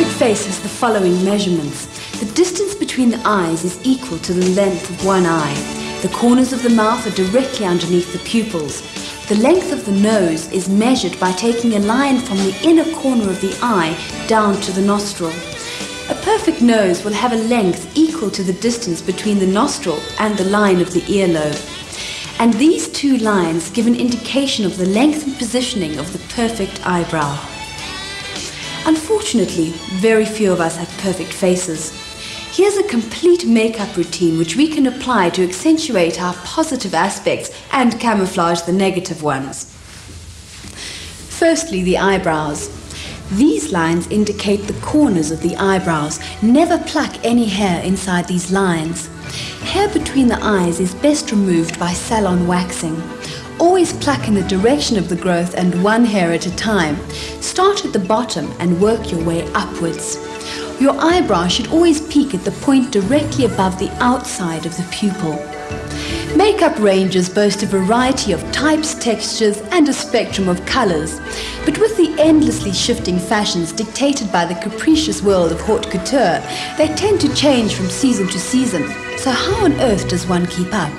perfect face has the following measurements. The distance between the eyes is equal to the length of one eye. The corners of the mouth are directly underneath the pupils. The length of the nose is measured by taking a line from the inner corner of the eye down to the nostril. A perfect nose will have a length equal to the distance between the nostril and the line of the earlobe. And these two lines give an indication of the length and positioning of the perfect eyebrow. Unfortunately, very few of us have perfect faces. Here's a complete makeup routine which we can apply to accentuate our positive aspects and camouflage the negative ones. Firstly, the eyebrows. These lines indicate the corners of the eyebrows. Never pluck any hair inside these lines. Hair between the eyes is best removed by salon waxing. Always pluck in the direction of the growth and one hair at a time. Start at the bottom and work your way upwards. Your eyebrow should always peak at the point directly above the outside of the pupil. Makeup ranges boast a variety of types, textures, and a spectrum of colors. But with the endlessly shifting fashions dictated by the capricious world of haute couture, they tend to change from season to season. So how on earth does one keep up?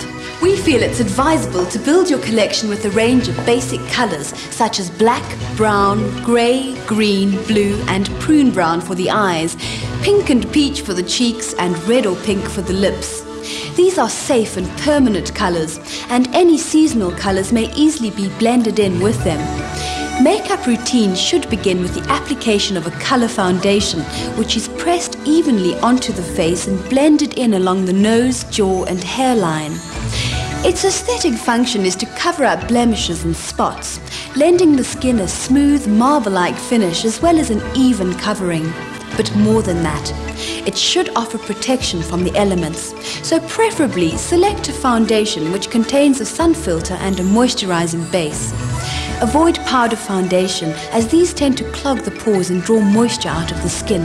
We feel it's advisable to build your collection with a range of basic colors such as black, brown, grey, green, blue, and prune brown for the eyes, pink and peach for the cheeks, and red or pink for the lips. These are safe and permanent colors, and any seasonal colors may easily be blended in with them. Makeup routine should begin with the application of a color foundation, which is pressed evenly onto the face and blended in along the nose, jaw, and hairline. Its aesthetic function is to cover up blemishes and spots, lending the skin a smooth, marble-like finish as well as an even covering. But more than that, it should offer protection from the elements. So preferably select a foundation which contains a sun filter and a moisturizing base. Avoid powder foundation, as these tend to clog the pores and draw moisture out of the skin.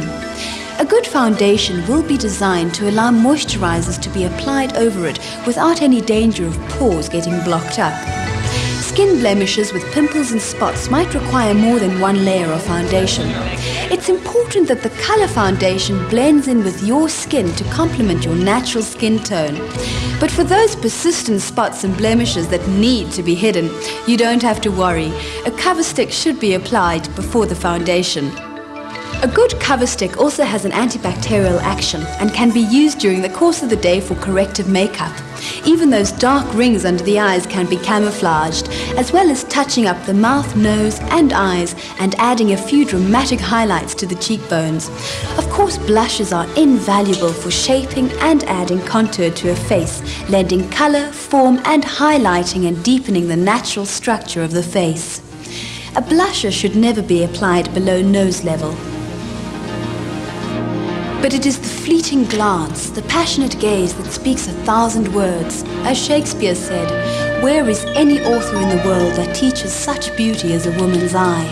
A good foundation will be designed to allow moisturizers to be applied over it without any danger of pores getting blocked up. Skin blemishes with pimples and spots might require more than one layer of foundation. It's important that the color foundation blends in with your skin to complement your natural skin tone. But for those persistent spots and blemishes that need to be hidden, you don't have to worry. A cover stick should be applied before the foundation. A good cover stick also has an antibacterial action and can be used during the course of the day for corrective makeup. Even those dark rings under the eyes can be camouflaged, as well as touching up the mouth, nose and eyes and adding a few dramatic highlights to the cheekbones. Of course, blushes are invaluable for shaping and adding contour to a face, lending color, form and highlighting and deepening the natural structure of the face. A blusher should never be applied below nose level. But it is the fleeting glance, the passionate gaze that speaks 1,000 words. As Shakespeare said, "Where is any author in the world that teaches such beauty as a woman's eye?"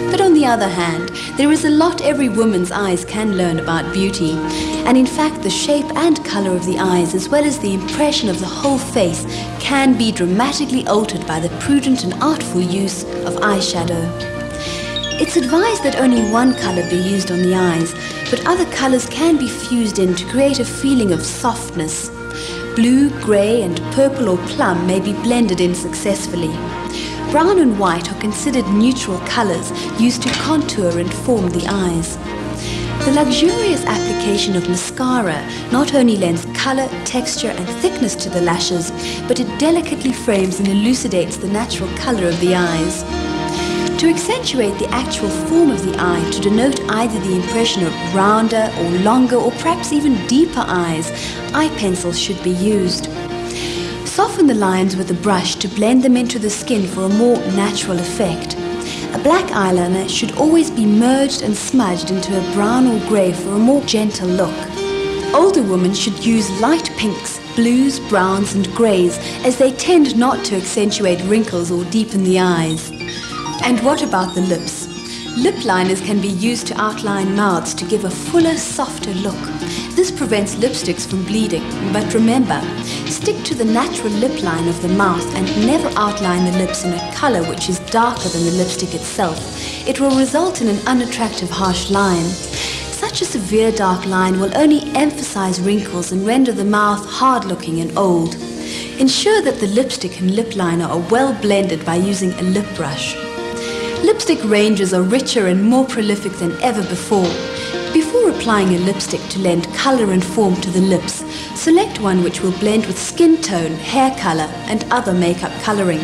But on the other hand, there is a lot every woman's eyes can learn about beauty. And in fact, the shape and color of the eyes, as well as the impression of the whole face, can be dramatically altered by the prudent and artful use of eyeshadow. It's advised that only one color be used on the eyes, but other colors can be fused in to create a feeling of softness. Blue, grey and purple or plum may be blended in successfully. Brown and white are considered neutral colors used to contour and form the eyes. The luxurious application of mascara not only lends color, texture and thickness to the lashes, but it delicately frames and elucidates the natural color of the eyes. To accentuate the actual form of the eye, to denote either the impression of rounder or longer or perhaps even deeper eyes, eye pencils should be used. Soften the lines with a brush to blend them into the skin for a more natural effect. A black eyeliner should always be merged and smudged into a brown or grey for a more gentle look. Older women should use light pinks, blues, browns and greys, as they tend not to accentuate wrinkles or deepen the eyes. And what about the lips? Lip liners can be used to outline mouths to give a fuller, softer look. This prevents lipsticks from bleeding, but remember, stick to the natural lip line of the mouth and never outline the lips in a color which is darker than the lipstick itself. It will result in an unattractive, harsh line. such a severe dark line will only emphasize wrinkles and render the mouth hard-looking and old. Ensure that the lipstick and lip liner are well blended by using a lip brush. Lipstick ranges are richer and more prolific than ever before. Before applying a lipstick to lend color and form to the lips, select one which will blend with skin tone, hair color, and other makeup coloring.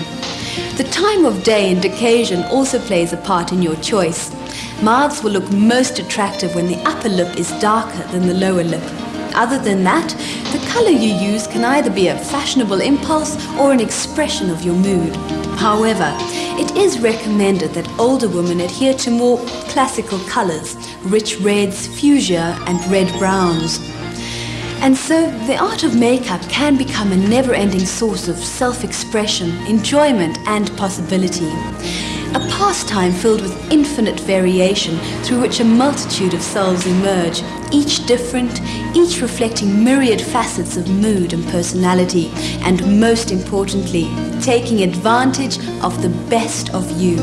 The time of day and occasion also plays a part in your choice. Mouths will look most attractive when the upper lip is darker than the lower lip. Other than that, the color you use can either be a fashionable impulse or an expression of your mood. However, it is recommended that older women adhere to more classical colors, rich reds, fuchsia, and red browns. And so, the art of makeup can become a never-ending source of self-expression, enjoyment, and possibility. A pastime filled with infinite variation through which a multitude of selves emerge, each different, each reflecting myriad facets of mood and personality, and most importantly, taking advantage of the best of you.